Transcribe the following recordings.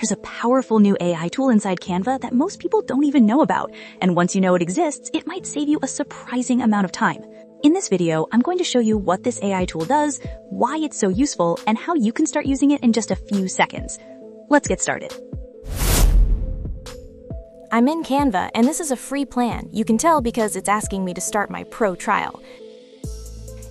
There's a powerful new AI tool inside Canva that most people don't even know about, and once you know it exists, it might save you a surprising amount of time. In this video, I'm going to show you what this AI tool does, why it's so useful, and how you can start using it in just a few seconds. Let's get started. I'm in Canva, and this is a free plan. You can tell because it's asking me to start my pro trial.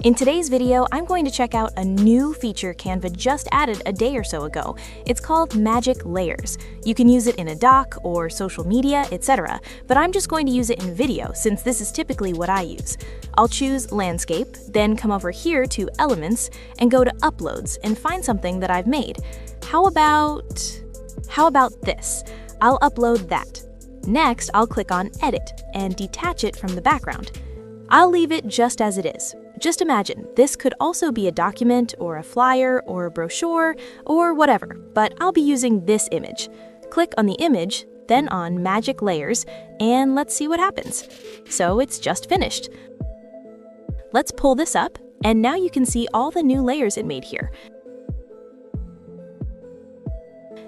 In today's video, I'm going to check out a new feature Canva just added a day or so ago. It's called Magic Layers. You can use it in a doc or social media, etc., but I'm just going to use it in video since this is typically what I use. I'll choose Landscape, then come over here to Elements and go to Uploads and find something that I've made. How about this? I'll upload that. Next, I'll click on Edit and detach it from the background. I'll leave it just as it is. Just imagine, this could also be a document or a flyer or a brochure or whatever, but I'll be using this image. Click on the image, then on Magic Layers, and let's see what happens. So it's just finished. Let's pull this up, and now you can see all the new layers it made here.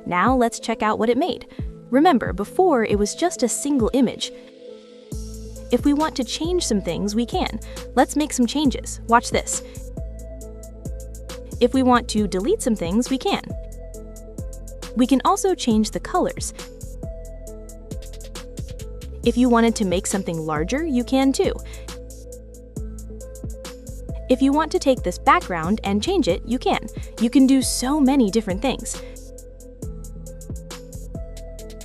Now let's check out what it made. Remember, before it was just a single image. If we want to change some things, we can. Let's make some changes. Watch this. If we want to delete some things, we can. We can also change the colors. If you wanted to make something larger, you can too. If you want to take this background and change it, you can. You can do so many different things.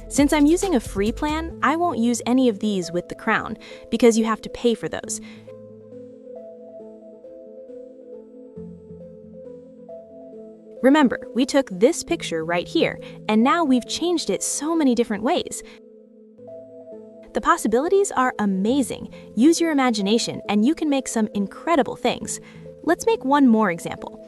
Since I'm using a free plan, I won't use any of these with the crown, because you have to pay for those. Remember, we took this picture right here, and now we've changed it so many different ways. The possibilities are amazing. Use your imagination, and you can make some incredible things. Let's make one more example.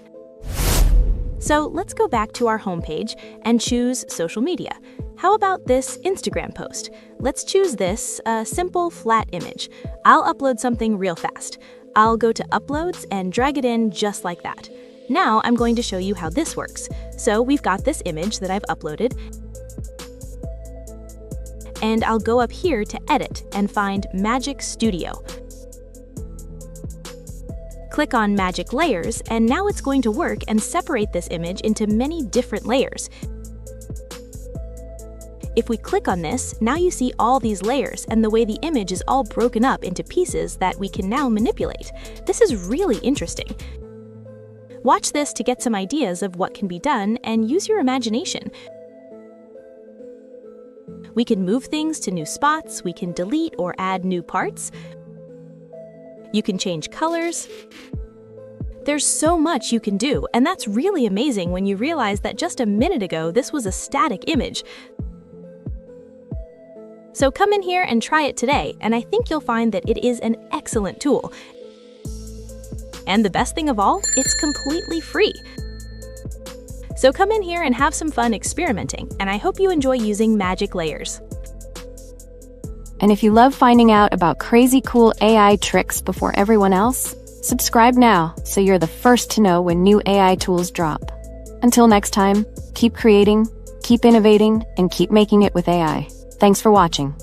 So let's go back to our homepage and choose social media. How about this Instagram post? Let's choose this, simple flat image. I'll upload something real fast. I'll go to Uploads and drag it in just like that. Now I'm going to show you how this works. So we've got this image that I've uploaded, and I'll go up here to Edit and find Magic Studio. Click on Magic Layers, and now it's going to work and separate this image into many different layers. If we click on this, now you see all these layers and the way the image is all broken up into pieces that we can now manipulate. This is really interesting. Watch this to get some ideas of what can be done and use your imagination. We can move things to new spots, we can delete or add new parts. You can change colors. There's so much you can do, and that's really amazing when you realize that just a minute ago this was a static image. So come in here and try it today, and I think you'll find that it is an excellent tool. And the best thing of all, it's completely free. So come in here and have some fun experimenting, and I hope you enjoy using Magic Layers. And if you love finding out about crazy cool AI tricks before everyone else, subscribe now so you're the first to know when new AI tools drop. Until next time, keep creating, keep innovating, and keep making it with AI. Thanks for watching.